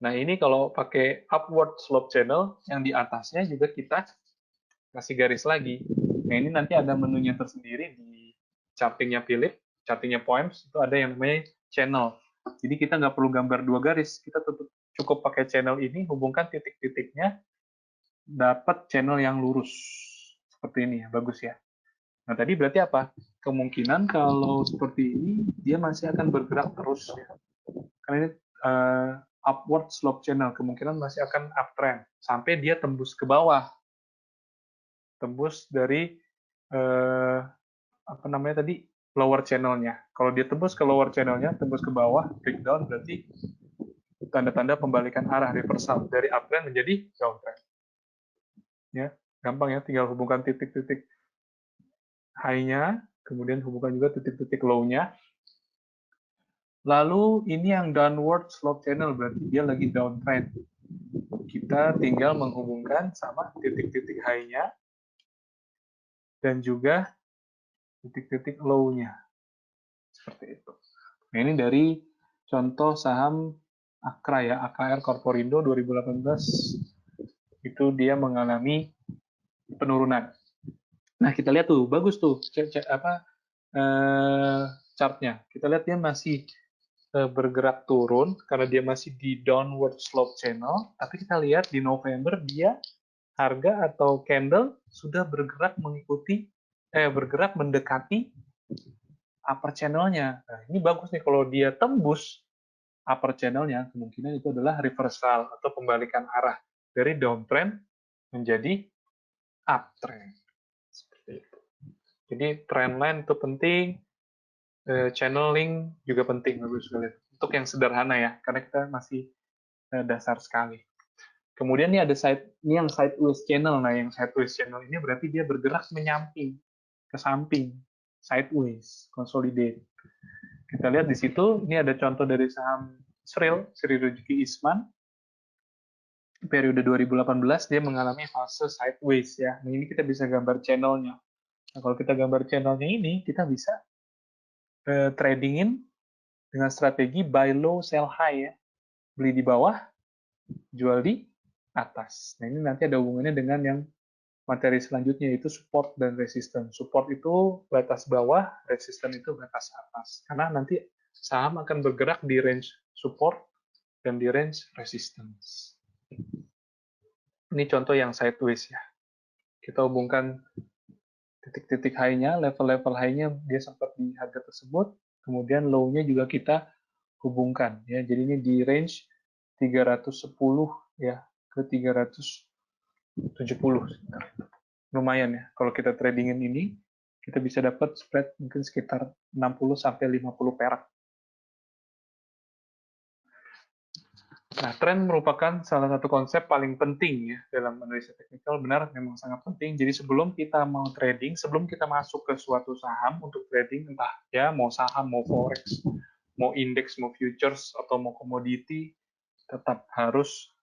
Nah, ini kalau pakai upward slope channel, yang di atasnya juga kita kasih garis lagi. Nah, ini nanti ada menunya tersendiri di chartingnya Philip, chartingnya Poems, itu ada yang namanya channel. Jadi kita nggak perlu gambar dua garis, kita cukup pakai channel ini, hubungkan titik-titiknya, dapat channel yang lurus. Seperti ini ya, bagus ya. Nah, tadi berarti apa? Kemungkinan kalau seperti ini, dia masih akan bergerak terus ya. Karena ini upward slope channel, kemungkinan masih akan uptrend sampai dia tembus ke bawah, tembus dari apa namanya tadi, lower channelnya. Kalau dia tembus ke lower channelnya, tembus ke bawah, breakdown, berarti tanda-tanda pembalikan arah, reversal dari uptrend menjadi downtrend. Ya, gampang ya, tinggal hubungkan titik-titik high-nya, kemudian hubungkan juga titik-titik low-nya. Lalu ini yang downward slope channel, berarti dia lagi downtrend. Kita tinggal menghubungkan sama titik-titik high-nya dan juga titik-titik low-nya. Seperti itu. Nah, ini dari contoh saham Akra ya, AKR Corporindo 2018, itu dia mengalami penurunan. Nah, kita lihat tuh, bagus tuh chartnya. Kita lihat dia masih bergerak turun karena dia masih di downward slope channel, tapi kita lihat di November dia harga atau candle sudah bergerak bergerak mendekati upper channel-nya. Nah, ini bagus nih kalau dia tembus upper channel-nya, kemungkinan itu adalah reversal atau pembalikan arah dari downtrend menjadi uptrend. Seperti itu. Jadi trendline itu penting, channeling juga penting, bagus sekali. Untuk yang sederhana ya, karena kita masih dasar sekali. Kemudian ini yang sideways channel. Nah, yang sideways channel ini berarti dia bergerak menyamping, ke samping, sideways, consolidate. Kita lihat di situ, ini ada contoh dari saham Sri Rejeki Isman, periode 2018 dia mengalami fase sideways ya. Nah, ini kita bisa gambar channelnya. Nah, kalau kita gambar channelnya ini, kita bisa tradingin dengan strategi buy low, sell high ya. Beli di bawah, jual di atas. Nah, ini nanti ada hubungannya dengan yang materi selanjutnya, yaitu support dan resistance. Support itu batas bawah, resistance itu batas atas. Karena nanti saham akan bergerak di range support dan di range resistance. Ini contoh yang sideways ya. Kita hubungkan titik-titik high-nya, level-level high-nya dia sempat di harga tersebut, kemudian low-nya juga kita hubungkan ya. Jadi ini di range 310 ya ke 370. Lumayan ya. Kalau kita tradingin ini, kita bisa dapat spread mungkin sekitar 60 sampai 50 perak. Nah, tren merupakan salah satu konsep paling penting ya dalam analisa teknikal, benar memang sangat penting. Jadi sebelum kita mau trading, sebelum kita masuk ke suatu saham untuk trading, entah ya mau saham, mau forex, mau indeks, mau futures, atau mau komoditi, tetap harus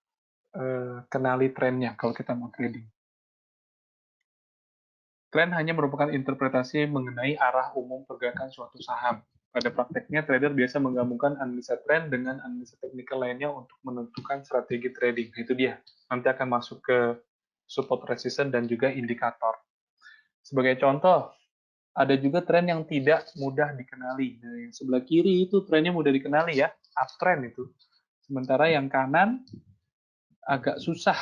kenali trennya kalau kita mau trading. Tren hanya merupakan interpretasi mengenai arah umum pergerakan suatu saham. Pada prakteknya, trader biasa menggabungkan analisa tren dengan analisa teknikal lainnya untuk menentukan strategi trading. Itu dia. Nanti akan masuk ke support resistance dan juga indikator. Sebagai contoh, ada juga tren yang tidak mudah dikenali. Nah, yang sebelah kiri itu trennya mudah dikenali ya, uptrend itu. Sementara yang kanan agak susah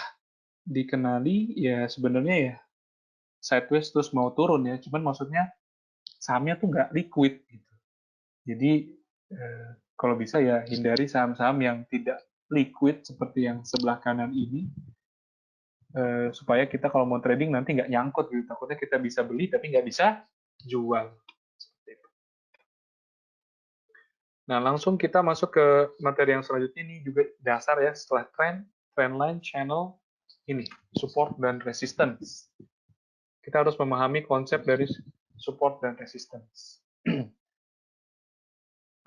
dikenali, ya sebenarnya ya sideways terus mau turun ya. Cuman maksudnya sahamnya tuh nggak liquid gitu. Jadi kalau bisa ya hindari saham-saham yang tidak liquid seperti yang sebelah kanan ini, supaya kita kalau mau trading nanti nggak nyangkut gitu. Takutnya kita bisa beli tapi nggak bisa jual. Nah, langsung kita masuk ke materi yang selanjutnya. Ini juga dasar ya, setelah trend line, channel, ini support dan resistance. Kita harus memahami konsep dari support dan resistance.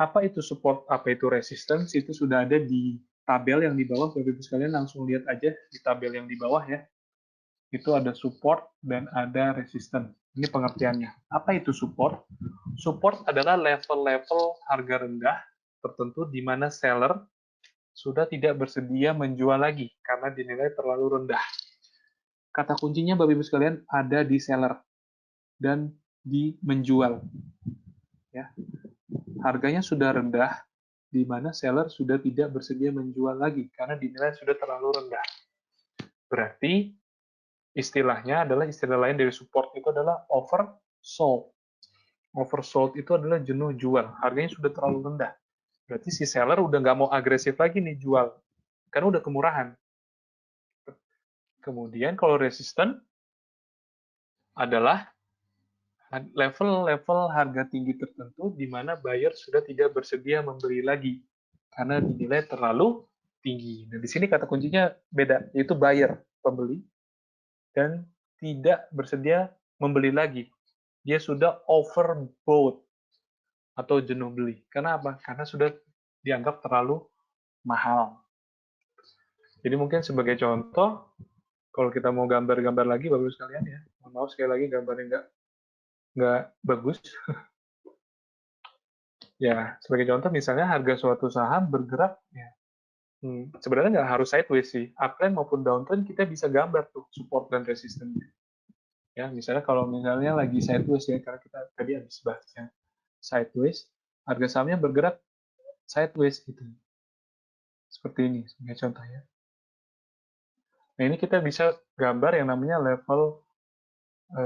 Apa itu support, apa itu resistance, itu sudah ada di tabel yang di bawah. Bapak Ibu sekalian langsung lihat aja di tabel yang di bawah ya. Itu ada support dan ada resistance. Ini pengertiannya. Apa itu support? Support adalah level-level harga rendah tertentu di mana seller sudah tidak bersedia menjual lagi karena dinilai terlalu rendah. Kata kuncinya Bapak Ibu sekalian ada di seller dan di menjual. Ya. Harganya sudah rendah, di mana seller sudah tidak bersedia menjual lagi karena dinilai sudah terlalu rendah. Berarti istilahnya adalah istilah lain dari support itu adalah oversold. Oversold itu adalah jenuh jual, harganya sudah terlalu rendah. Berarti si seller udah nggak mau agresif lagi nih jual, karena udah kemurahan. Kemudian kalau resisten adalah level-level harga tinggi tertentu di mana buyer sudah tidak bersedia membeli lagi karena dinilai terlalu tinggi. Nah, di sini kata kuncinya beda, yaitu buyer, pembeli, dan tidak bersedia membeli lagi. Dia sudah overbought atau jenuh beli. Karena apa? Karena sudah dianggap terlalu mahal. Jadi mungkin sebagai contoh, kalau kita mau gambar-gambar lagi, bagus sekalian ya. Mohon maaf sekali lagi gambarnya nggak bagus. Ya, sebagai contoh misalnya harga suatu saham bergerak, ya, sebenarnya nggak harus sideways sih. Uptrend maupun downtrend kita bisa gambar tuh support dan resistennya. Ya, misalnya kalau misalnya lagi sideways ya, karena kita tadi habis bahasnya sideways, harga sahamnya bergerak sideways gitu. Seperti ini sebagai contohnya. Nah, ini kita bisa gambar yang namanya level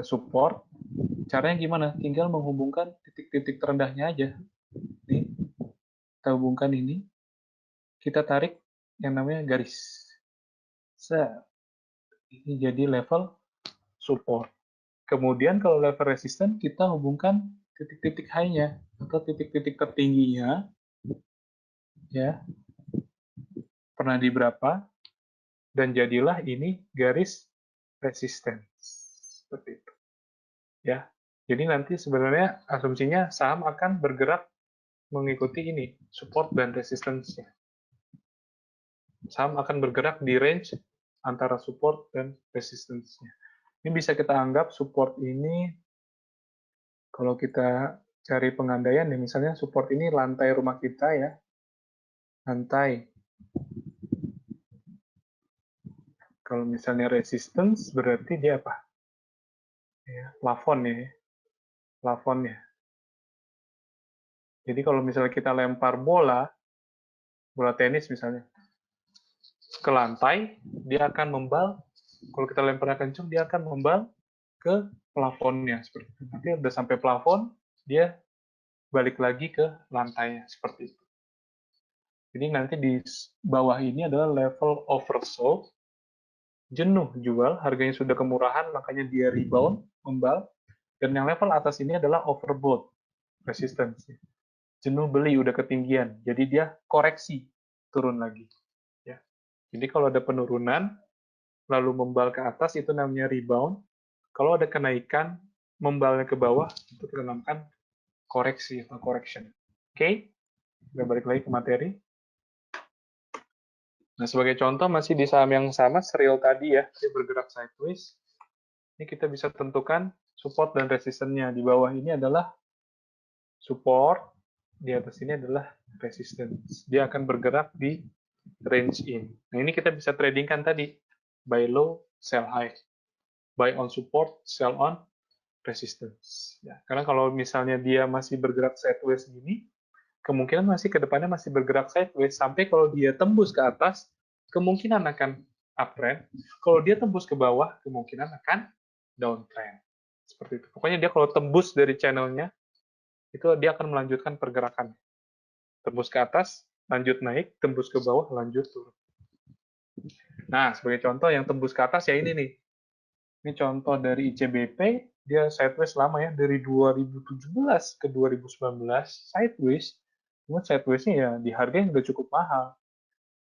support. Caranya gimana? Tinggal menghubungkan titik-titik terendahnya aja. Nih, kita hubungkan ini, kita tarik yang namanya garis. Ini jadi level support. Kemudian kalau level resisten, kita hubungkan titik-titik high-nya atau titik-titik tertingginya, ya, pernah di berapa, dan jadilah ini garis resisten. Seperti itu. Ya. Jadi nanti sebenarnya asumsinya saham akan bergerak mengikuti ini, support dan resistance-nya. Saham akan bergerak di range antara support dan resistance-nya. Ini bisa kita anggap support ini, kalau kita cari pengandaian, ya misalnya support ini lantai rumah kita ya, lantai. Kalau misalnya resistance, berarti dia apa? Ya, plafon ya, plafon ya. Jadi kalau misalnya kita lempar bola tenis misalnya, ke lantai, dia akan membal. Kalau kita lemparnya kencang, dia akan membal ke plafonnya seperti itu. Nanti udah sampai plafon, dia balik lagi ke lantainya seperti itu. Jadi nanti di bawah ini adalah level oversold, jenuh jual, harganya sudah kemurahan, makanya dia rebound, membal. Dan yang level atas ini adalah overbought, resistance. Jenuh beli, udah ketinggian, jadi dia koreksi, turun lagi. Ya. Jadi kalau ada penurunan, lalu membal ke atas, itu namanya rebound. Kalau ada kenaikan, membalnya ke bawah, itu kita namakan koreksi atau correction. Oke, kita balik lagi ke materi. Nah, sebagai contoh masih di saham yang sama, Serial tadi ya, dia bergerak sideways. Ini kita bisa tentukan support dan resistennya. Di bawah ini adalah support, di atas ini adalah resistance. Dia akan bergerak di range in. Nah, ini kita bisa tradingkan tadi. Buy low, sell high. Buy on support, sell on resistance. Ya, karena kalau misalnya dia masih bergerak sideways gini, kemungkinan masih ke depannya masih bergerak sideways sampai kalau dia tembus ke atas, kemungkinan akan uptrend. Kalau dia tembus ke bawah, kemungkinan akan downtrend. Seperti itu. Pokoknya dia kalau tembus dari channelnya, itu dia akan melanjutkan pergerakan. Tembus ke atas, lanjut naik, tembus ke bawah, lanjut turun. Nah, sebagai contoh yang tembus ke atas ya ini nih. Ini contoh dari ICBP, dia sideways lama ya, dari 2017 ke 2019, sideways. Cuma sideways-nya ya di harga yang udah cukup mahal.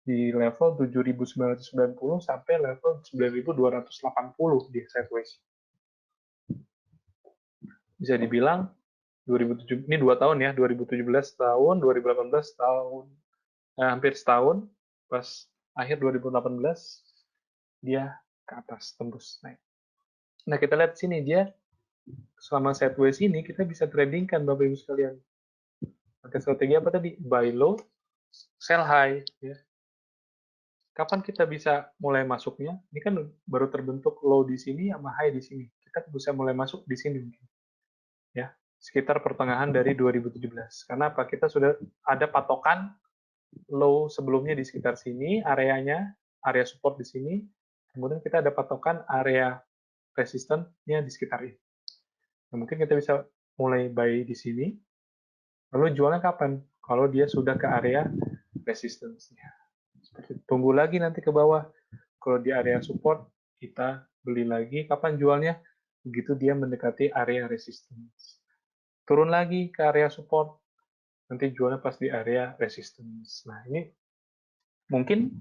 Di level 7.990 sampai level 9.280 di sideways. Bisa dibilang 2007, ini 2 tahun ya, 2017 tahun, 2018 tahun, hampir setahun, pas akhir 2018, dia ke atas, tembus naik. Nah, kita lihat sini, dia selama sideways ini, kita bisa tradingkan Bapak Ibu sekalian. Pakai strategi apa tadi? Buy low, sell high. Ya. Kapan kita bisa mulai masuknya? Ini kan baru terbentuk low di sini sama high di sini. Kita bisa mulai masuk di sini mungkin. Ya, sekitar pertengahan dari 2017. Karena apa? Kita sudah ada patokan low sebelumnya di sekitar sini, areanya, area support di sini. Kemudian kita ada patokan area resistance-nya di sekitar ini. Nah, mungkin kita bisa mulai buy di sini. Lalu jualnya kapan? Kalau dia sudah ke area resistance-nya. Tunggu lagi nanti ke bawah. Kalau di area support, kita beli lagi. Kapan jualnya? Begitu dia mendekati area resistance. Turun lagi ke area support, nanti jualnya pas di area resistance. Nah, ini mungkin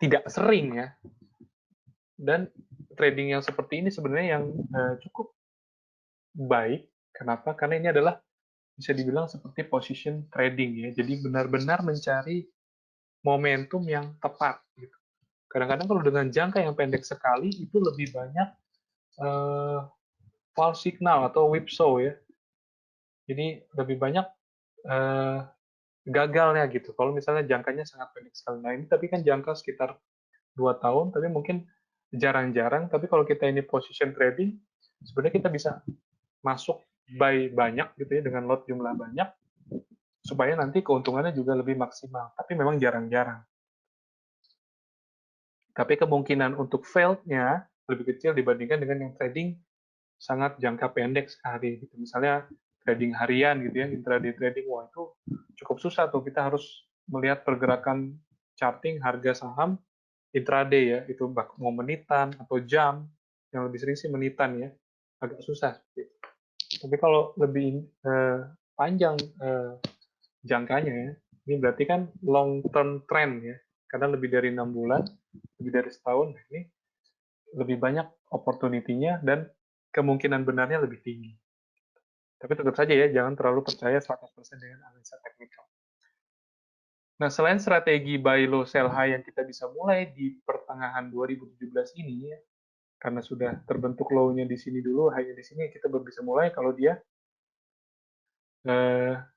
tidak sering ya. Dan trading yang seperti ini sebenarnya yang cukup baik. Kenapa? Karena ini adalah bisa dibilang seperti position trading ya. Jadi benar-benar mencari momentum yang tepat gitu. Kadang-kadang kalau dengan jangka yang pendek sekali itu lebih banyak false signal atau whipsaw ya. Jadi lebih banyak gagalnya gitu. Kalau misalnya jangkanya sangat pendek sekali. Nah ini tapi kan jangka sekitar 2 tahun, tapi mungkin jarang-jarang. Tapi kalau kita ini position trading, sebenarnya kita bisa masuk buy banyak gitu ya dengan lot jumlah banyak supaya nanti keuntungannya juga lebih maksimal. Tapi memang jarang-jarang. Tapi kemungkinan untuk failed-nya lebih kecil dibandingkan dengan yang trading sangat jangka pendek sekali. Gitu. Misalnya trading harian gitu ya, intraday trading, wah itu cukup susah tuh. Kita harus melihat pergerakan charting harga saham intraday ya, itu mau menitan atau jam, yang lebih sering sih menitan ya, agak susah. Tapi kalau lebih panjang jangkanya ya, ini berarti kan long term trend ya, karena lebih dari 6 bulan, lebih dari setahun, ini lebih banyak opportunity-nya dan kemungkinan benarnya lebih tinggi. Tapi tetap saja ya, jangan terlalu percaya 100% dengan analisa teknikal. Nah, selain strategi buy low sell high yang kita bisa mulai di pertengahan 2017 ini, karena sudah terbentuk low-nya di sini dulu, high-nya di sini, kita baru bisa mulai kalau dia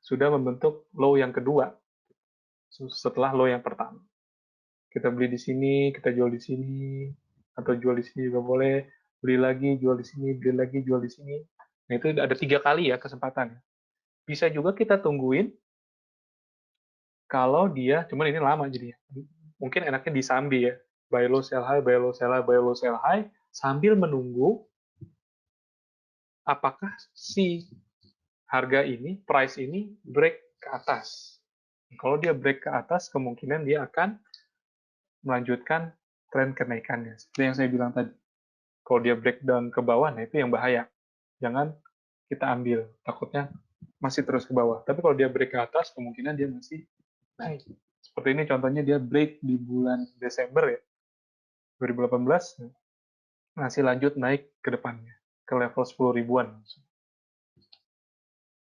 sudah membentuk low yang kedua setelah low yang pertama. Kita beli di sini, kita jual di sini, atau jual di sini juga boleh, beli lagi, jual di sini, beli lagi, jual di sini. Nah, itu ada 3 kali ya kesempatan. Bisa juga kita tungguin kalau dia, cuman ini lama jadinya. Mungkin enaknya disambi ya. Buy low, sell high, buy low, sell high, buy low, sell high, sambil menunggu apakah si harga ini, price ini break ke atas. Kalau dia break ke atas, kemungkinan dia akan melanjutkan tren kenaikannya. Seperti yang saya bilang tadi. Kalau dia breakdown ke bawah, nah itu yang bahaya. Jangan kita ambil, takutnya masih terus ke bawah. Tapi kalau dia break ke atas, kemungkinan dia masih naik. Seperti ini contohnya dia break di bulan Desember ya, 2018, masih lanjut naik ke depannya, ke level 10 ribuan.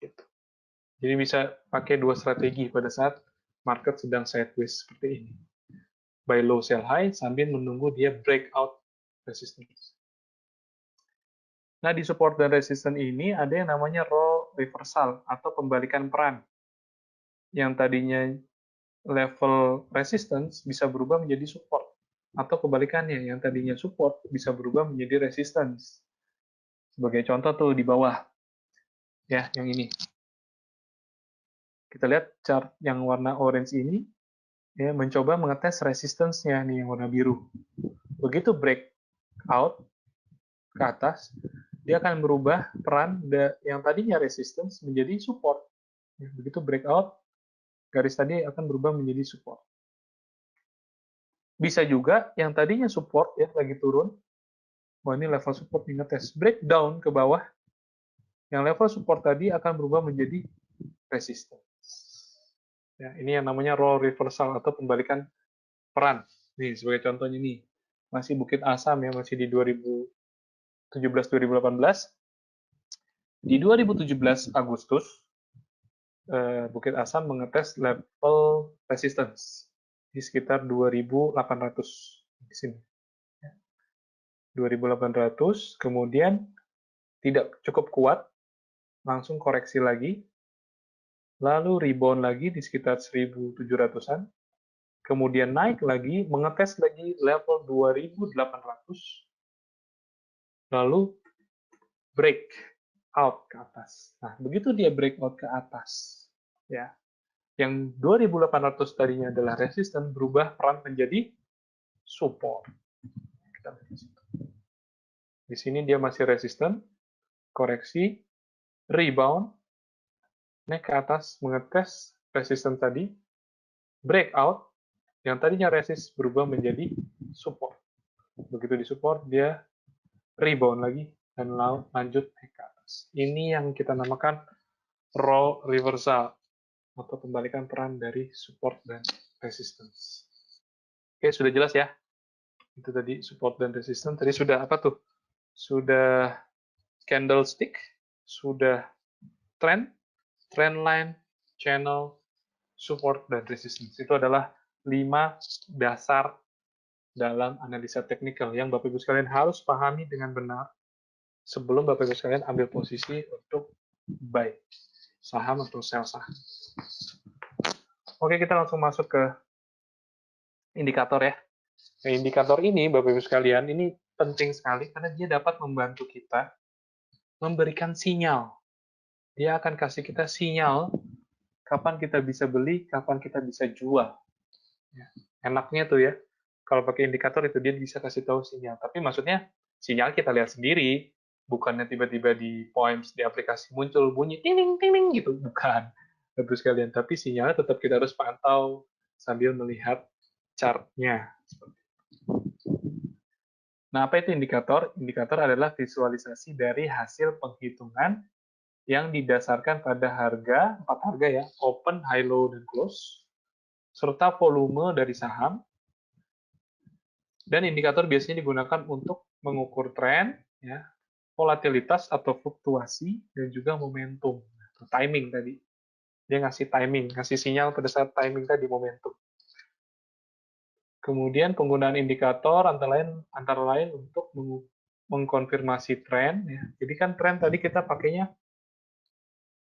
Gitu. Jadi bisa pakai dua strategi pada saat market sedang sideways seperti ini. Buy low, sell high, sambil menunggu dia breakout resistance. Nah, di support dan resistance ini ada yang namanya role reversal atau pembalikan peran. Yang tadinya level resistance bisa berubah menjadi support. Atau kebalikannya, yang tadinya support bisa berubah menjadi resistance. Sebagai contoh tuh di bawah. Ya, yang ini. Kita lihat chart yang warna orange ini, ya, mencoba mengetes resistance-nya nih yang warna biru. Begitu breakout ke atas, dia akan berubah peran yang tadinya resistance menjadi support. Begitu breakout, garis tadi akan berubah menjadi support. Bisa juga yang tadinya support ya lagi turun, wah ini level support nih ngetes, breakdown ke bawah, yang level support tadi akan berubah menjadi resistance. Ya, ini yang namanya role reversal atau pembalikan peran. Nih sebagai contohnya nih, masih Bukit Asam ya, masih di 2017-2018. Di 2017 Agustus, Bukit Asam mengetes level resistance di sekitar 2.800 di sini. 2.800, kemudian tidak cukup kuat, langsung koreksi lagi, lalu rebound lagi di sekitar 1.700-an, kemudian naik lagi, mengetes lagi level 2800, lalu break out ke atas. Nah, begitu dia breakout ke atas, ya, yang 2800 tadinya adalah resisten berubah peran menjadi support. Kita lihat di situ. Di sini dia masih resisten, koreksi, rebound, naik ke atas, mengetes resisten tadi, breakout, yang tadinya resist berubah menjadi support. Begitu di support, dia rebound lagi, dan lanjut naik ke atas. Ini yang kita namakan role reversal, atau pembalikan peran dari support dan resistance. Oke, sudah jelas ya? Itu tadi support dan resistance. Tadi sudah apa tuh? Sudah candlestick, sudah trend line, channel, support, dan resistance. Itu adalah 5 dasar dalam analisa teknikal yang Bapak Ibu sekalian harus pahami dengan benar sebelum Bapak Ibu sekalian ambil posisi untuk buy saham atau sell saham. Oke, kita langsung masuk ke indikator ya. Nah, indikator ini, Bapak Ibu sekalian, ini penting sekali karena dia dapat membantu kita memberikan sinyal. Dia akan kasih kita sinyal kapan kita bisa beli, kapan kita bisa jual. Ya. Enaknya tuh ya, kalau pakai indikator itu dia bisa kasih tahu sinyal. Tapi maksudnya sinyal kita lihat sendiri, bukannya tiba-tiba di points di aplikasi muncul bunyi ting ting ting ting gitu, bukan. Bagus sekalian, tapi sinyalnya tetap kita harus pantau sambil melihat chartnya. Nah, apa itu indikator? Indikator adalah visualisasi dari hasil penghitungan yang didasarkan pada harga, 4 harga ya, open, high, low, dan close, serta volume dari saham. Dan indikator biasanya digunakan untuk mengukur tren, ya, volatilitas atau fluktuasi, dan juga momentum, timing tadi. Dia ngasih timing, ngasih sinyal pada saat timing tadi, momentum. Kemudian penggunaan indikator antara lain untuk mengkonfirmasi tren. Ya. Jadi kan tren tadi kita pakainya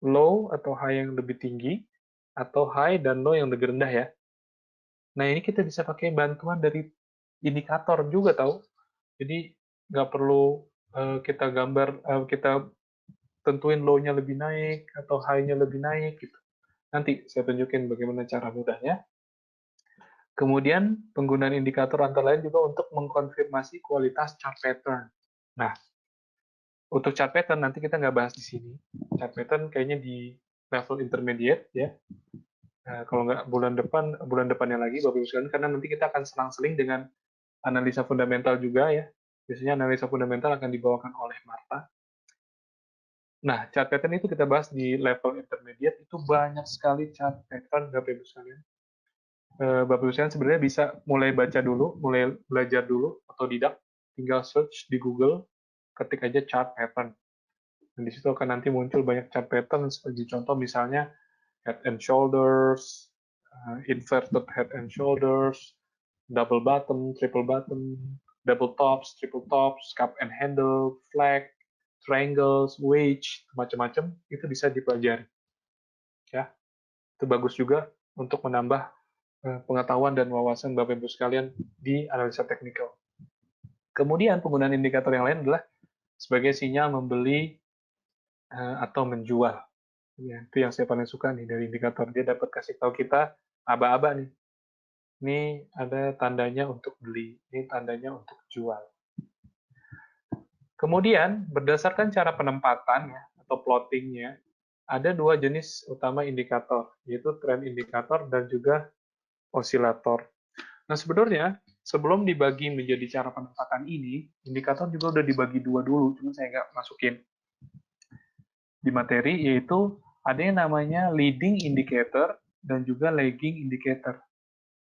low atau high yang lebih tinggi, atau high dan low yang lebih rendah ya. Nah ini kita bisa pakai bantuan dari indikator juga tahu. Jadi nggak perlu kita tentuin low-nya lebih naik atau high-nya lebih naik gitu. Nanti saya tunjukin bagaimana cara mudahnya. Kemudian penggunaan indikator antara lain juga untuk mengkonfirmasi kualitas chart pattern. Nah, untuk chart pattern nanti kita nggak bahas di sini. Chart pattern kayaknya di level intermediate ya. Nah, kalau nggak bulan depannya lagi Bapak Ibu sekalian, karena nanti kita akan selang-seling dengan analisa fundamental juga ya. Biasanya analisa fundamental akan dibawakan oleh Marta. Nah, chart pattern itu kita bahas di level intermediate, itu banyak sekali chart pattern Bapak Ibu sekalian. Bapak Ibu sekalian sebenarnya bisa mulai baca dulu, mulai belajar dulu, otodidak, tinggal search di Google, ketik aja chart pattern. Dan di situ akan nanti muncul banyak chart pattern, sebagai contoh misalnya head and shoulders, inverted head and shoulders, double bottom, triple bottom, double tops, triple tops, cup and handle, flag, triangles, wedge, macam-macam, itu bisa dipelajari. Ya, itu bagus juga untuk menambah pengetahuan dan wawasan Bapak Ibu sekalian di analisa teknikal. Kemudian penggunaan indikator yang lain adalah sebagai sinyal membeli atau menjual. Ya, itu yang saya paling suka nih dari indikator. Dia dapat kasih tahu kita aba-aba nih. Ini ada tandanya untuk beli, ini tandanya untuk jual. Kemudian berdasarkan cara penempatan ya, atau plottingnya, ada 2 jenis utama indikator, yaitu trend indikator dan juga osilator. Nah, sebenarnya sebelum dibagi menjadi cara penempatan ini, indikator juga udah dibagi 2 dulu, cuma saya nggak masukin di materi, yaitu ada yang namanya leading indicator dan juga lagging indicator.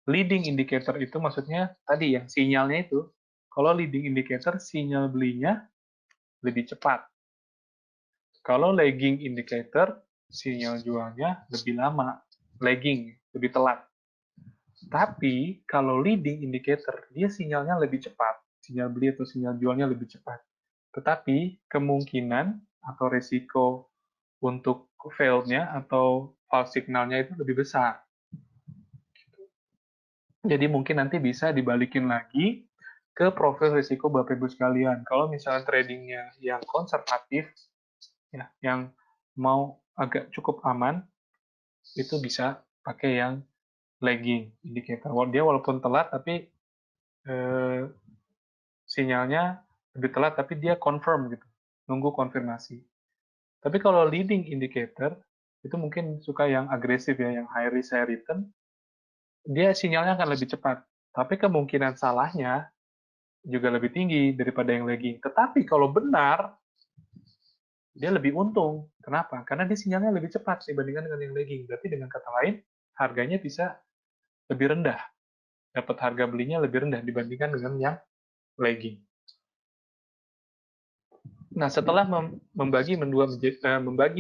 Leading indicator itu maksudnya tadi yang sinyalnya itu, kalau leading indicator sinyal belinya lebih cepat. Kalau lagging indicator, sinyal jualnya lebih lama, lagging, lebih telat. Tapi kalau leading indicator, dia sinyalnya lebih cepat, sinyal beli atau sinyal jualnya lebih cepat. Tetapi kemungkinan atau resiko untuk fail-nya atau false signal-nya itu lebih besar. Jadi mungkin nanti bisa dibalikin lagi ke profil risiko Bapak Ibu sekalian. Kalau misalnya tradingnya yang konservatif, ya, yang mau agak cukup aman, itu bisa pakai yang lagging indicator. Dia walaupun telat, tapi sinyalnya lebih telat, tapi dia confirm gitu, nunggu konfirmasi. Tapi kalau leading indicator, itu mungkin suka yang agresif ya, yang high risk, high return, dia sinyalnya akan lebih cepat. Tapi kemungkinan salahnya juga lebih tinggi daripada yang lagging. Tetapi kalau benar, dia lebih untung. Kenapa? Karena dia sinyalnya lebih cepat dibandingkan dengan yang lagging. Berarti dengan kata lain, harganya bisa lebih rendah. Dapat harga belinya lebih rendah dibandingkan dengan yang lagging. Nah, setelah membagi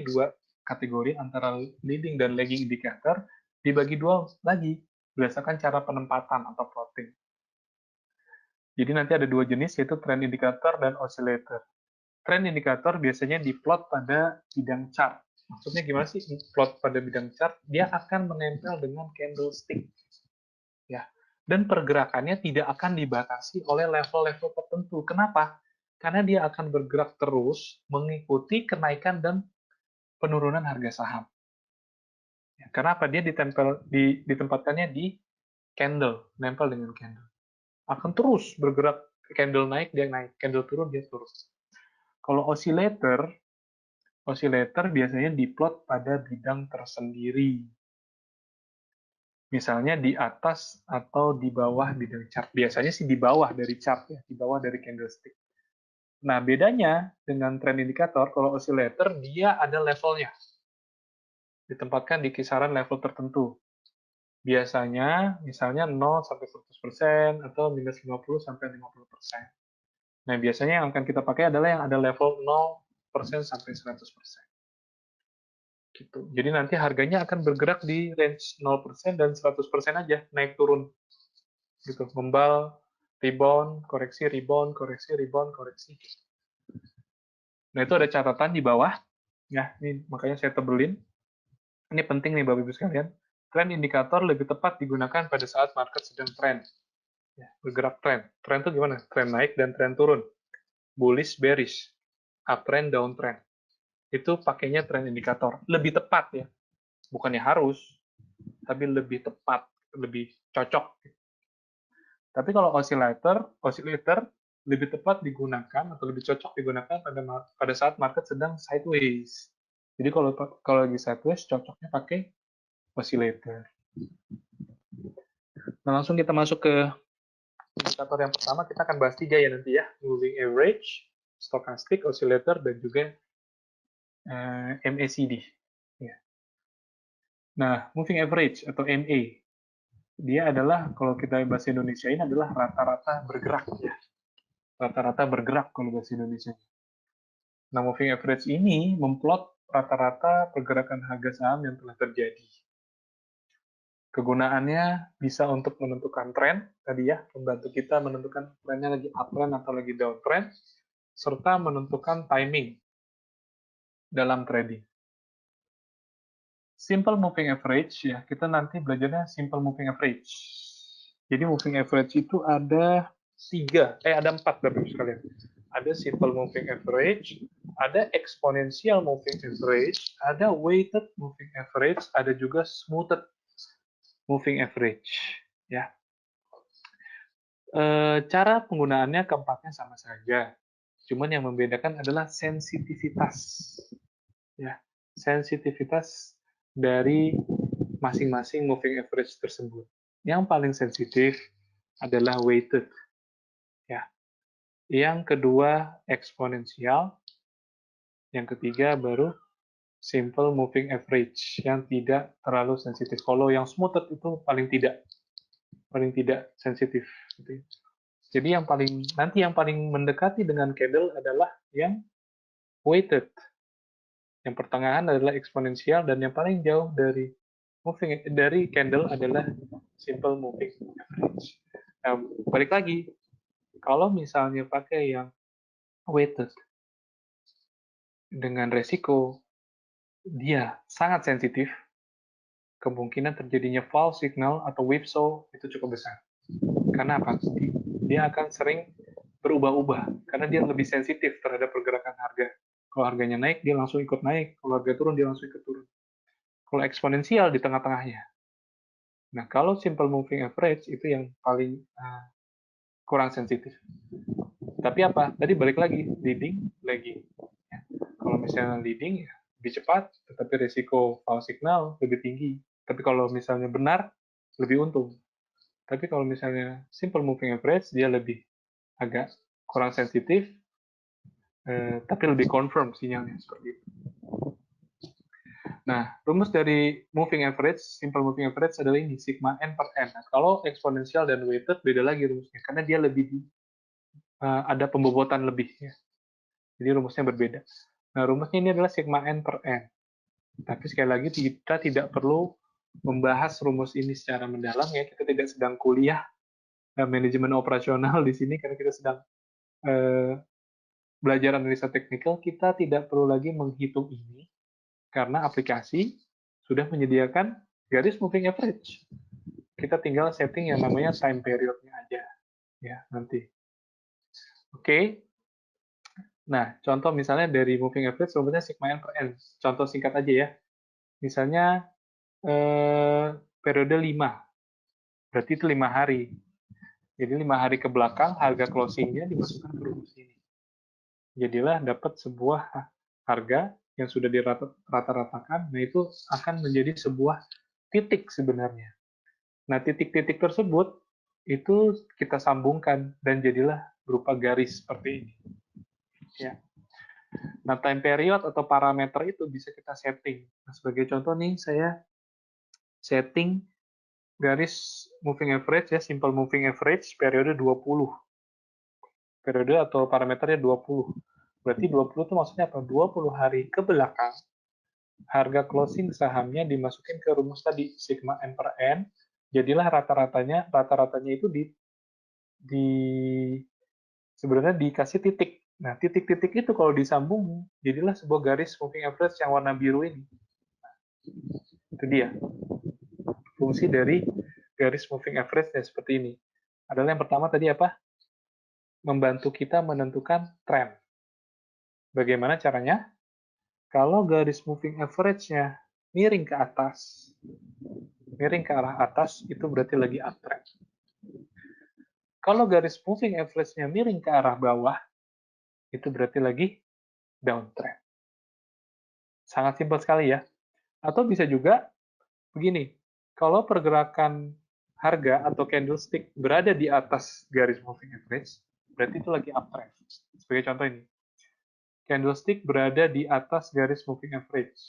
dua kategori antara leading dan lagging indicator, dibagi dua lagi berdasarkan cara penempatan atau plotting. Jadi nanti ada dua jenis, yaitu trend indicator dan oscillator. Trend indicator biasanya diplot pada bidang chart. Maksudnya gimana sih plot pada bidang chart? Dia akan menempel dengan candlestick. Ya. Dan pergerakannya tidak akan dibatasi oleh level-level tertentu. Kenapa? Karena dia akan bergerak terus mengikuti kenaikan dan penurunan harga saham. Ya, kenapa? Dia ditempatkannya di candle, nempel dengan candle. Akan terus bergerak, candle naik, dia naik, candle turun, dia turun. Kalau oscillator biasanya diplot pada bidang tersendiri. Misalnya di atas atau di bawah bidang chart. Biasanya sih di bawah dari chart, ya, di bawah dari candlestick. Nah, bedanya dengan trend indikator, kalau oscillator, dia ada levelnya. Ditempatkan di kisaran level tertentu. Biasanya, misalnya 0 sampai 100% atau minus 50 sampai 50%. Nah, biasanya yang akan kita pakai adalah yang ada level 0% sampai 100%. Gitu. Jadi nanti harganya akan bergerak di range 0% dan 100% aja, naik turun. Gitu. Membal, rebound, koreksi, rebound, koreksi, rebound, koreksi. Nah, itu ada catatan di bawah. Ya, ini makanya saya tebelin. Ini penting nih Bapak Ibu sekalian. Trend indikator lebih tepat digunakan pada saat market sedang trend. Ya, bergerak trend. Trend itu gimana? Trend naik dan trend turun. Bullish, bearish. Uptrend, downtrend. Itu pakainya trend indikator. Lebih tepat ya. Bukannya harus, tapi lebih tepat, lebih cocok. Tapi kalau oscillator lebih tepat digunakan atau lebih cocok digunakan pada saat market sedang sideways. Jadi kalau lagi sideways cocoknya pakai oscillator. Nah, langsung kita masuk ke indikator yang pertama. Kita akan bahas 3 ya nanti ya. Moving average, stochastic, oscillator, dan juga MACD. Ya. Nah, moving average atau MA, dia adalah, kalau kita bahasa Indonesia ini adalah rata-rata bergerak ya. Rata-rata bergerak kalau bahasa Indonesia. Nah, moving average ini memplot rata-rata pergerakan harga saham yang telah terjadi. Kegunaannya bisa untuk menentukan tren, tadi ya, membantu kita menentukan trennya lagi uptrend atau lagi downtrend, serta menentukan timing dalam trading. Simple moving average, ya, kita nanti belajarnya simple moving average. Jadi moving average itu ada 4 Bapak Ibu sekalian. Ada simple moving average, ada exponential moving average, ada weighted moving average, ada juga smoothed moving average. Ya. Cara penggunaannya keempatnya sama saja. Cuman yang membedakan adalah sensitivitas. Ya. Sensitivitas dari masing-masing moving average tersebut. Yang paling sensitif adalah weighted. Ya. Yang kedua eksponensial, yang ketiga baru simple moving average yang tidak terlalu sensitif. Kalau yang smoothed itu paling tidak sensitif. Jadi yang paling mendekati dengan candle adalah yang weighted. Yang pertengahan adalah eksponensial dan yang paling jauh dari candle adalah simple moving average. Nah, balik lagi, kalau misalnya pakai yang weighted dengan resiko dia sangat sensitif, kemungkinan terjadinya false signal atau whipsaw itu cukup besar. Karena apa? Dia akan sering berubah-ubah karena dia lebih sensitif terhadap pergerakan harga. Kalau harganya naik, dia langsung ikut naik. Kalau harga turun, dia langsung ikut turun. Kalau eksponensial di tengah-tengahnya. Nah, kalau simple moving average itu yang paling kurang sensitif. Tapi apa? Tadi balik lagi, leading, lagging. Ya. Kalau misalnya leading, ya lebih cepat, tetapi risiko false signal lebih tinggi. Tapi kalau misalnya benar, lebih untung. Tapi kalau misalnya simple moving average, dia lebih agak kurang sensitif, tapi lebih confirm sinyalnya seperti itu. Nah, rumus dari moving average, simple moving average adalah ini, sigma n per n. Nah, kalau eksponensial dan weighted beda lagi rumusnya, karena dia lebih ada pembobotan lebih. Ya. Jadi rumusnya berbeda. Nah, rumusnya ini adalah sigma n per n. Tapi sekali lagi kita tidak perlu membahas rumus ini secara mendalam ya. Kita tidak sedang kuliah manajemen operasional di sini karena kita sedang belajar analisa teknikal. Kita tidak perlu lagi menghitung ini karena aplikasi sudah menyediakan garis moving average. Kita tinggal setting yang namanya time period-nya aja ya nanti. Oke. Nah, contoh misalnya dari moving average rumusnya sigma n per n. Contoh singkat aja ya. Misalnya periode 5. Berarti itu 5 hari. Jadi 5 hari ke belakang harga closing-nya dimasukkan ke rumus ini. Jadilah dapat sebuah harga yang sudah dirata-ratakan. Nah, itu akan menjadi sebuah titik sebenarnya. Nah, titik-titik tersebut itu kita sambungkan dan jadilah berupa garis seperti ini. Ya. Nah, time period atau parameter itu bisa kita setting. Nah, sebagai contoh nih, saya setting garis moving average ya, simple moving average periode 20. Periode atau parameternya 20. Berarti 20 itu maksudnya apa? 20 hari ke belakang, harga closing sahamnya dimasukin ke rumus tadi, sigma n per n, jadilah rata-ratanya itu di sebenarnya dikasih titik. Nah, titik-titik itu kalau disambung, jadilah sebuah garis moving average yang warna biru ini. Itu dia. Fungsi dari garis moving average ya seperti ini. Adalah yang pertama tadi apa? Membantu kita menentukan tren. Bagaimana caranya? Kalau garis moving average-nya miring ke atas, miring ke arah atas, itu berarti lagi uptrend. Kalau garis moving average-nya miring ke arah bawah, itu berarti lagi downtrend. Sangat simpel sekali ya. Atau bisa juga begini, kalau pergerakan harga atau candlestick berada di atas garis moving average, berarti itu lagi uptrend. Sebagai contoh ini, candlestick berada di atas garis moving average.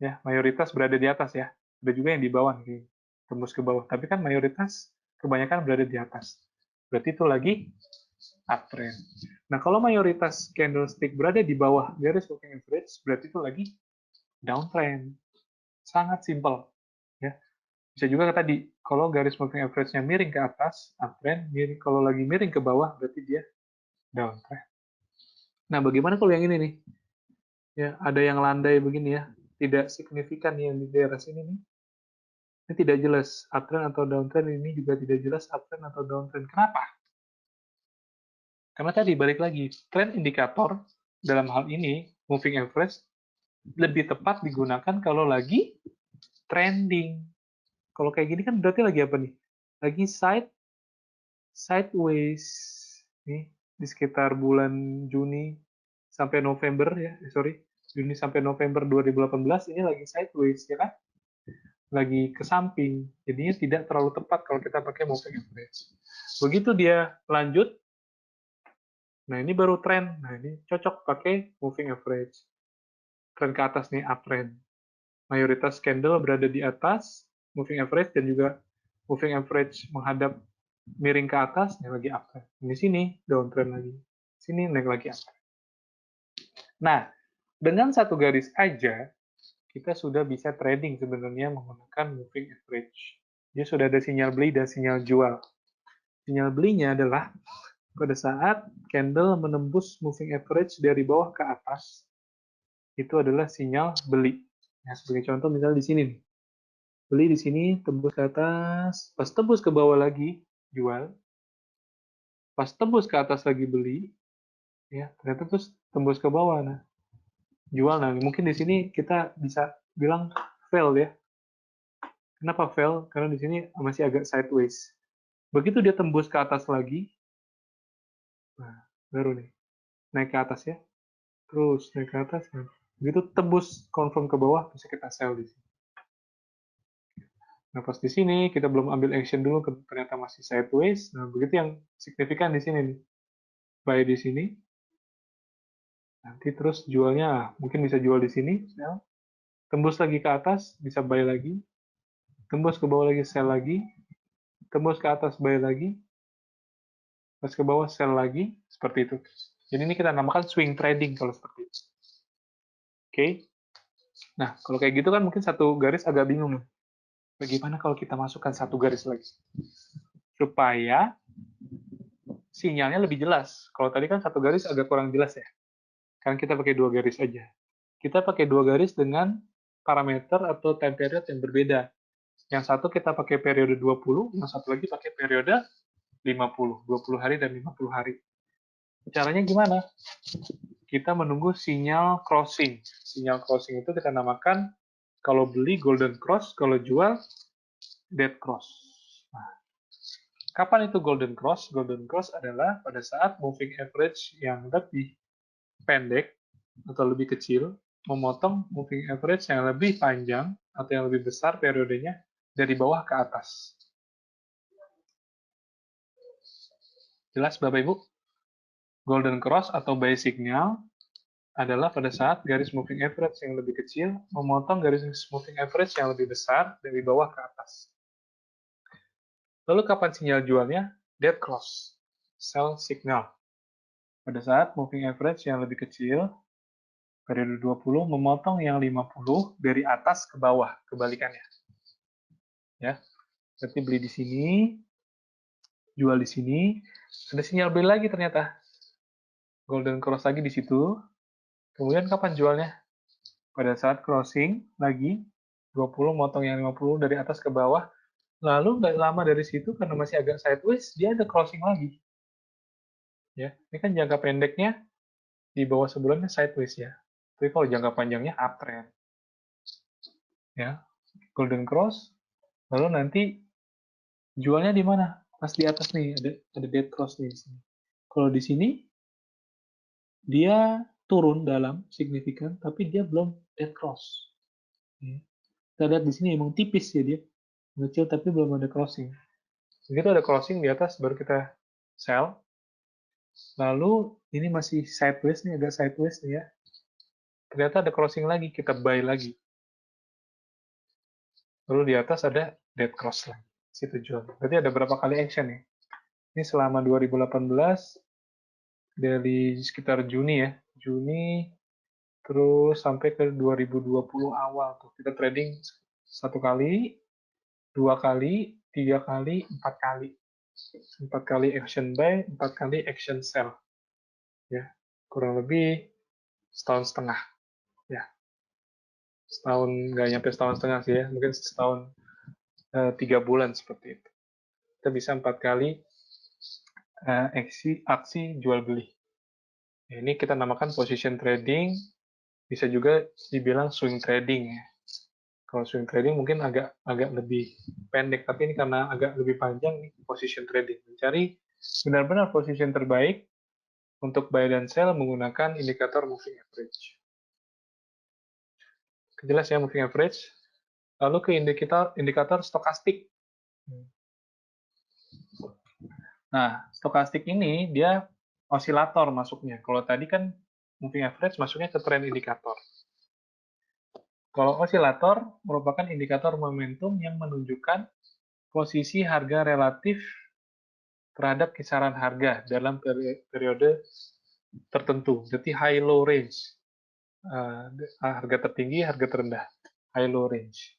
Ya, mayoritas berada di atas ya. Ada juga yang di bawah nih, tembus ke bawah. Tapi kan mayoritas kebanyakan berada di atas. Berarti itu lagi uptrend. Nah, kalau mayoritas candlestick berada di bawah garis moving average, berarti itu lagi downtrend. Sangat simpel. Ya. Bisa juga tadi, kalau garis moving average-nya miring ke atas, uptrend, kalau lagi miring ke bawah, berarti dia downtrend. Nah, bagaimana kalau yang ini nih? Ya, ada yang landai begini ya, tidak signifikan yang di daerah sini nih. Ini tidak jelas uptrend atau downtrend, ini juga tidak jelas uptrend atau downtrend. Kenapa? Karena tadi balik lagi, trend indikator dalam hal ini moving average lebih tepat digunakan kalau lagi trending. Kalau kayak gini kan berarti lagi apa nih? Lagi sideways nih di sekitar bulan Juni sampai November ya, Juni sampai November 2018 ini lagi sideways ya kan? Lagi ke samping. Jadinya tidak terlalu tepat kalau kita pakai moving average. Begitu dia lanjut, nah ini baru tren. Nah ini cocok pakai moving average. Tren ke atas nih uptrend. Mayoritas candle berada di atas moving average dan juga moving average menghadap miring ke atas, ini lagi uptrend. Di sini downtrend lagi. Sini naik lagi uptrend. Nah, dengan satu garis aja kita sudah bisa trading sebenarnya menggunakan moving average. Dia sudah ada sinyal beli dan sinyal jual. Sinyal belinya adalah pada saat candle menembus moving average dari bawah ke atas, itu adalah sinyal beli. Nah, sebagai contoh misalnya di sini nih. Beli di sini, tembus ke atas, pas tembus ke bawah lagi, jual. Pas tembus ke atas lagi beli, ya ternyata terus tembus ke bawah. Nah, jual. Nah, mungkin di sini kita bisa bilang fail ya. Kenapa fail? Karena di sini masih agak sideways. Begitu dia tembus ke atas lagi, nah, baru nih, naik ke atas ya. Terus naik ke atas. Nah, begitu tembus confirm ke bawah, bisa kita sell di sini. Nah, pas di sini kita belum ambil action dulu, ternyata masih sideways. Nah, begitu yang signifikan di sini nih. Buy di sini, nanti terus jualnya, mungkin bisa jual di sini, sell. Tembus lagi ke atas, bisa buy lagi. Tembus ke bawah lagi, sell lagi. Tembus ke atas, buy lagi. Pas ke bawah, sell lagi. Seperti itu. Jadi ini kita namakan swing trading kalau seperti itu. Oke. Nah, kalau kayak gitu kan mungkin satu garis agak bingung nih. Bagaimana kalau kita masukkan satu garis lagi? Supaya sinyalnya lebih jelas. Kalau tadi kan satu garis agak kurang jelas ya. Kan kita pakai dua garis aja. Kita pakai dua garis dengan parameter atau time period yang berbeda. Yang satu kita pakai periode 20, yang satu lagi pakai periode 50, 20 hari dan 50 hari. Caranya gimana? Kita menunggu sinyal crossing. Sinyal crossing itu kita namakan kalau beli golden cross, kalau jual dead cross. Nah, kapan itu golden cross? Golden cross adalah pada saat moving average yang lebih pendek atau lebih kecil memotong moving average yang lebih panjang atau yang lebih besar periodenya dari bawah ke atas. Jelas Bapak Ibu? Golden cross atau buy signal adalah pada saat garis moving average yang lebih kecil memotong garis moving average yang lebih besar dari bawah ke atas. Lalu kapan sinyal jualnya? Dead cross, sell signal. Pada saat moving average yang lebih kecil, periode 20 memotong yang 50 dari atas ke bawah, kebalikannya. Ya, berarti beli di sini, jual di sini, ada sinyal beli lagi ternyata. Golden cross lagi di situ. Kemudian kapan jualnya? Pada saat crossing lagi, 20 motong yang 50 dari atas ke bawah. Lalu nggak lama dari situ, karena masih agak sideways, dia ada crossing lagi. Ya, ini kan jangka pendeknya di bawah sebulannya sideways ya. Tapi kalau jangka panjangnya uptrend. Ya, golden cross. Lalu nanti jualnya di mana? Pas di atas nih, ada dead cross nih di sini. Kalau di sini dia turun dalam signifikan, tapi dia belum dead cross. Ya. Kita lihat di sini emang tipis ya dia, kecil tapi belum ada crossing. Begitu ada crossing di atas, baru kita sell. Lalu ini masih sideways nih, agak sideways nih ya. Ternyata ada crossing lagi, kita buy lagi. Lalu di atas ada dead cross lagi, situ jual. Berarti ada berapa kali action nih? Ini selama 2018 dari sekitar Juni ya, Juni terus sampai ke 2020 awal tuh kita trading satu kali, dua kali, tiga kali, empat kali action buy, empat kali action sell, ya kurang lebih setahun setengah, ya setahun nggak nyampe setahun setengah sih ya, mungkin setahun 3 bulan seperti itu. Kita bisa empat kali aksi jual beli. Ini kita namakan position trading, bisa juga dibilang swing trading ya. Kalau swing trading mungkin agak lebih pendek, tapi ini karena agak lebih panjang nih, position trading. Mencari benar-benar position terbaik untuk buy dan sell menggunakan indikator moving average. Jelas ya moving average. Lalu ke indikator stokastik. Nah, stokastik ini dia osilator masuknya. Kalau tadi kan moving average masuknya ke trend indikator. Kalau osilator merupakan indikator momentum yang menunjukkan posisi harga relatif terhadap kisaran harga dalam periode tertentu. Jadi high-low range. Harga tertinggi, harga terendah. High-low range.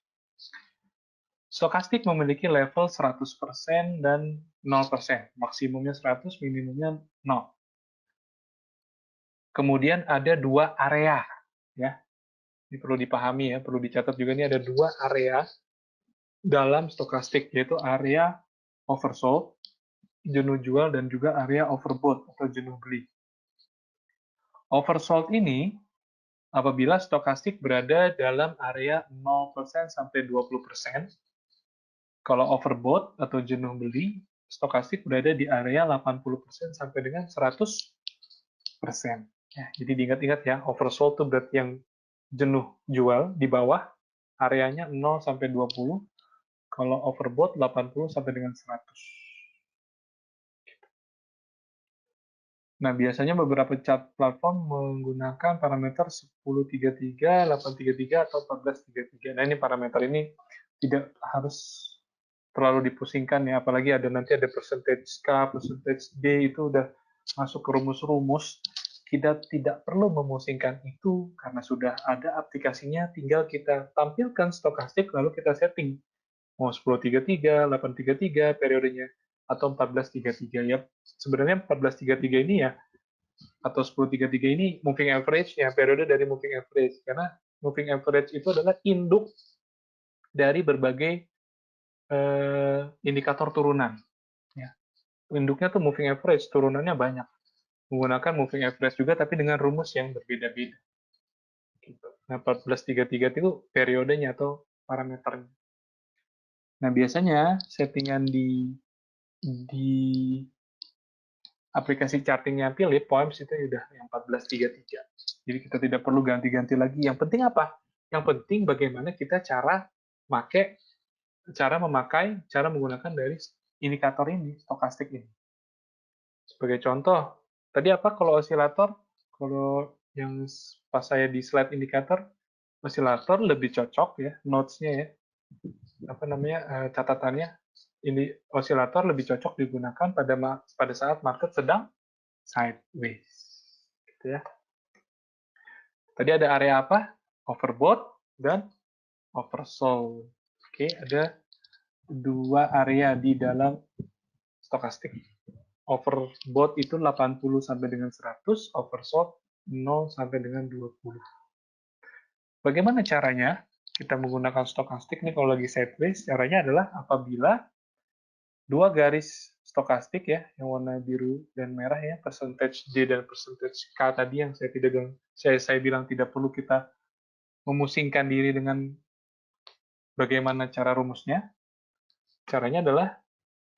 Stokastik memiliki level 100% dan 0%. Maksimumnya 100, minimumnya 0. Kemudian ada dua area. Ya. Ini perlu dipahami ya, perlu dicatat juga ini ada dua area dalam stokastik, yaitu area oversold, jenuh jual, dan juga area overbought atau jenuh beli. Oversold ini apabila stokastik berada dalam area 0% sampai 20%. Kalau overbought atau jenuh beli, stokastik berada di area 80% sampai dengan 100%. Ya, jadi diingat-ingat ya, oversold itu berarti yang jenuh jual di bawah, areanya 0 sampai 20, kalau overbought 80 sampai dengan 100. Nah, biasanya beberapa chart platform menggunakan parameter 1033, 833, atau 1433. Nah, ini parameter ini tidak harus terlalu dipusingkan ya, apalagi nanti ada percentage K, percentage D, itu udah masuk ke rumus-rumus. Kita tidak perlu memusingkan itu karena sudah ada aplikasinya, tinggal kita tampilkan stokastik lalu kita setting mau 1033, 833 periodenya atau 1433 ya. Sebenarnya 1433 ini ya atau 1033 ini moving average ya, periode dari moving average, karena moving average itu adalah induk dari berbagai indikator turunan. Ya. Induknya tuh moving average, turunannya banyak. Menggunakan moving average juga, tapi dengan rumus yang berbeda-beda. Gitu. Nah, 1433 itu periodenya atau parameternya. Nah, biasanya settingan di aplikasi chartingnya Philip, Poems itu udah yang 1433. Jadi kita tidak perlu ganti-ganti lagi. Yang penting apa? Yang penting bagaimana kita cara memakai, cara menggunakan dari indikator ini, stokastik ini. Sebagai contoh, tadi apa kalau osilator? Kalau yang pas saya di slide indikator, osilator lebih cocok ya, notes-nya ya, apa namanya, catatannya, ini osilator lebih cocok digunakan pada saat market sedang sideways. Gitu ya. Tadi ada area apa? Overbought dan oversold. Oke, ada dua area di dalam stokastik. Overbought itu 80 sampai dengan 100, oversold 0 sampai dengan 20. Bagaimana caranya kita menggunakan stokastik nih kalau lagi sideways? Caranya adalah apabila dua garis stokastik ya, yang warna biru dan merah ya, percentage D dan percentage K tadi yang saya bilang tidak perlu kita memusingkan diri dengan bagaimana cara rumusnya. Caranya adalah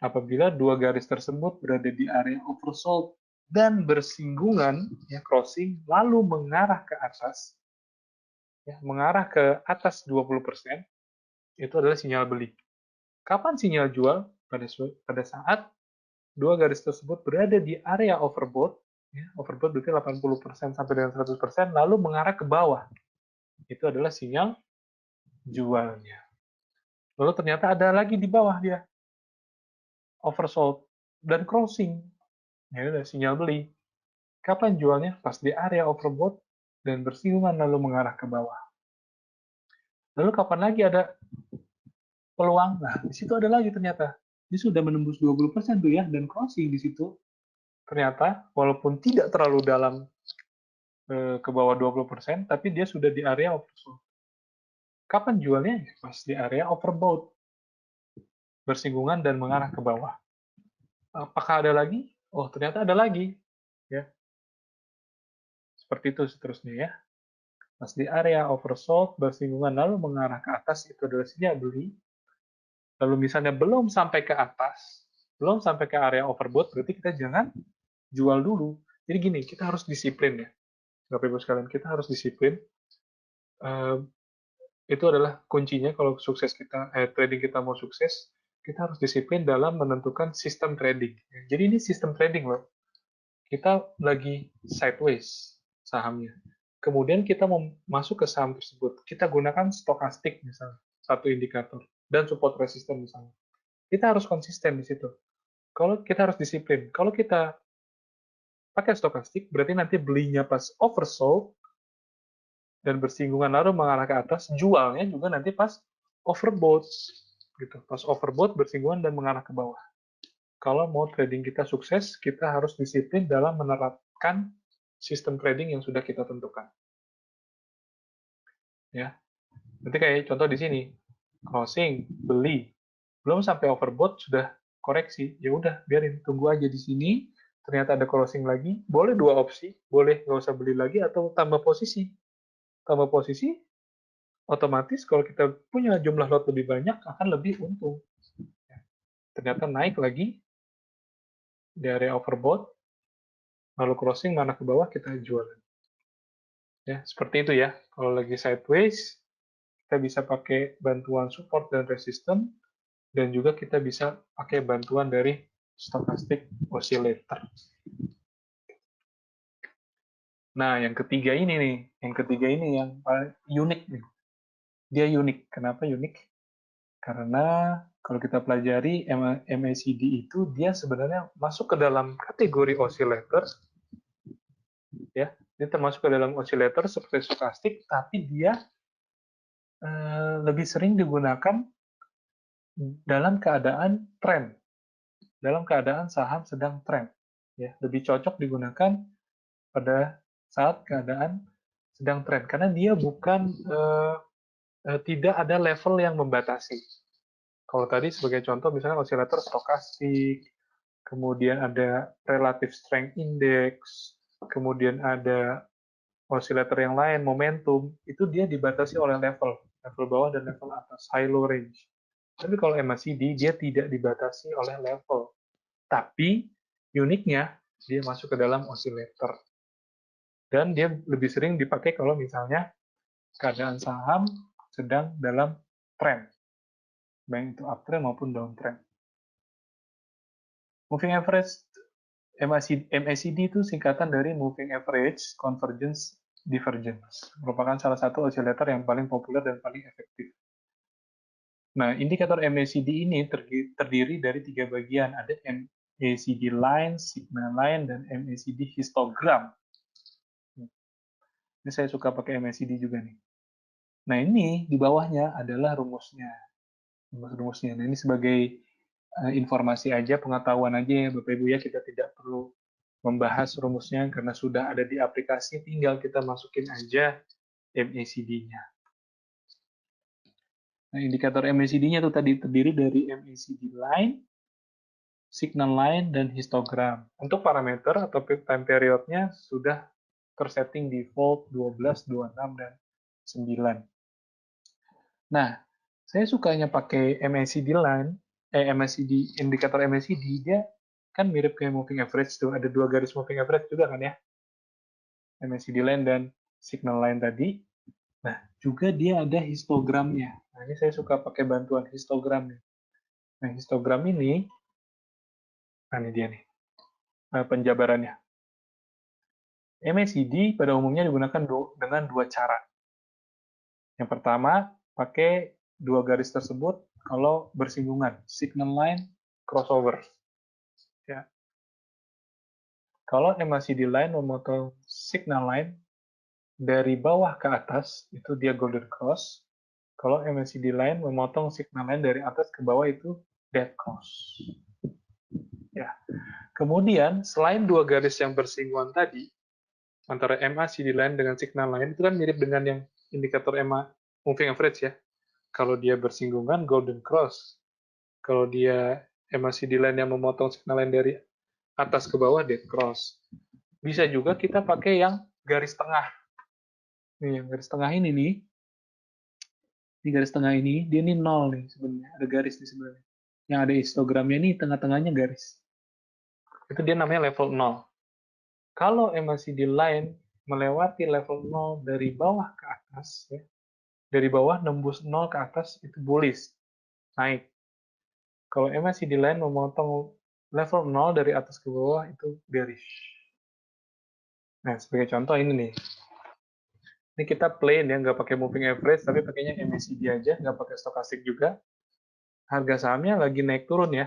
apabila dua garis tersebut berada di area oversold dan bersinggungan, ya crossing, lalu mengarah ke atas, ya, mengarah ke atas 20%, itu adalah sinyal beli. Kapan sinyal jual? Pada saat dua garis tersebut berada di area overbought, ya, overbought berarti 80% sampai dengan 100%, lalu mengarah ke bawah. Itu adalah sinyal jualnya. Lalu ternyata ada lagi di bawah dia, oversold, dan crossing. Ya udah, sinyal beli. Kapan jualnya? Pas di area overbought dan bersinggungan lalu mengarah ke bawah. Lalu kapan lagi ada peluang? Nah, di situ ada lagi ternyata. Dia sudah menembus 20% tuh ya, dan crossing di situ. Ternyata, walaupun tidak terlalu dalam ke bawah 20%, tapi dia sudah di area oversold. Kapan jualnya? Pas di area overbought. Bersinggungan dan mengarah ke bawah. Apakah ada lagi? Oh, ternyata ada lagi. Ya. Seperti itu seterusnya ya. Pas di area oversold, bersinggungan lalu mengarah ke atas, itu adalah sinyal beli. Lalu misalnya belum sampai ke atas, belum sampai ke area overbought, berarti kita jangan jual dulu. Jadi gini, kita harus disiplin ya. Bapak Ibu sekalian, kita harus disiplin. Itu adalah kuncinya kalau trading kita mau sukses, kita harus disiplin dalam menentukan sistem trading. Jadi ini sistem trading loh. Kita lagi sideways sahamnya. Kemudian kita mau masuk ke saham tersebut. Kita gunakan stokastik misalnya, satu indikator, dan support resistance misalnya. Kita harus konsisten di situ. Kalau kita harus disiplin. Kalau kita pakai stokastik, berarti nanti belinya pas oversold dan bersinggungan lalu mengarah ke atas, jualnya juga nanti pas overbought. Gitu. Pas overbought, bersinggungan, dan mengarah ke bawah. Kalau mau trading kita sukses, kita harus disiplin dalam menerapkan sistem trading yang sudah kita tentukan. Ya. Nanti kayak contoh di sini. crossing, beli. Belum sampai overbought sudah koreksi. Ya udah, biarin, tunggu aja di sini. Ternyata ada crossing lagi, boleh dua opsi, boleh nggak usah beli lagi atau tambah posisi. Tambah posisi, otomatis kalau kita punya jumlah lot lebih banyak akan lebih untung. Ternyata naik lagi di area overbought, lalu crossing mana ke bawah kita jual. Ya, seperti itu ya. Kalau lagi sideways, kita bisa pakai bantuan support dan resistance, dan juga kita bisa pakai bantuan dari stochastic oscillator. Nah, yang ketiga ini nih, yang paling unik nih. Dia unik. Kenapa unik? Karena kalau kita pelajari MACD itu dia sebenarnya masuk ke dalam kategori oscillator, ya. Dia termasuk ke dalam oscillator seperti stokastik, tapi dia lebih sering digunakan dalam keadaan tren, dalam keadaan saham sedang tren. Ya, lebih cocok digunakan pada saat keadaan sedang tren, karena dia bukan tidak ada level yang membatasi. Kalau tadi sebagai contoh misalnya osilator stokastik, kemudian ada relative strength index, kemudian ada osilator yang lain, momentum, itu dia dibatasi oleh level bawah dan level atas, high-low range. Tapi kalau MACD, dia tidak dibatasi oleh level. Tapi, uniknya, dia masuk ke dalam osilator. Dan dia lebih sering dipakai kalau misalnya keadaan saham sedang dalam trend, baik itu uptrend maupun downtrend. Moving average MACD itu singkatan dari Moving Average Convergence Divergence, merupakan salah satu oscillator yang paling populer dan paling efektif. Nah, indikator MACD ini terdiri dari 3 bagian. Ada MACD line, signal line, dan MACD histogram. Ini saya suka pakai MACD juga nih. Nah, ini di bawahnya adalah rumusnya. Rumusnya. Nah, ini sebagai informasi aja, pengetahuan aja ya Bapak Ibu ya, kita tidak perlu membahas rumusnya karena sudah ada di aplikasi, tinggal kita masukin aja MACD-nya. Nah, indikator MACD-nya itu tadi terdiri dari MACD line, signal line, dan histogram. Untuk parameter atau time period-nya sudah tersetting default 12, 26, dan 9. Nah, saya sukanya pakai MACD line, MACD, indikator MACD, dia kan mirip kayak moving average tuh, ada 2 garis moving average juga kan ya, MACD line dan signal line tadi. Nah, juga dia ada histogramnya. Nah, ini saya suka pakai bantuan histogram nih. Nah, histogram ini, nah ini dia nih, penjabarannya. MACD pada umumnya digunakan dengan 2 cara. Yang pertama, pakai 2 garis tersebut kalau bersinggungan, signal line, crossover. Ya. Kalau MACD line memotong signal line dari bawah ke atas, itu dia golden cross. Kalau MACD line memotong signal line dari atas ke bawah, itu dead cross. Ya. Kemudian, selain 2 garis yang bersinggungan tadi, antara MACD line dengan signal line, itu kan mirip dengan yang indikator MA moving average ya. Kalau dia bersinggungan, golden cross. Kalau dia MACD line yang memotong signal line dari atas ke bawah, dead cross. Bisa juga kita pakai yang garis tengah. Nih, yang garis tengah ini nih. Di garis tengah ini, dia ini 0 nih sebenarnya. Ada garis di sebenarnya. Yang ada histogramnya nih, tengah-tengahnya garis. Itu dia namanya level 0. Kalau MACD line melewati level 0 dari bawah ke atas, ya, dari bawah nembus 0 ke atas, itu bullish, naik. Kalau MACD line memotong level 0 dari atas ke bawah, itu bearish. Nah, sebagai contoh ini nih. Ini kita plain ya, nggak pakai moving average, tapi pakainya MACD aja, nggak pakai stokastik juga. Harga sahamnya lagi naik turun ya.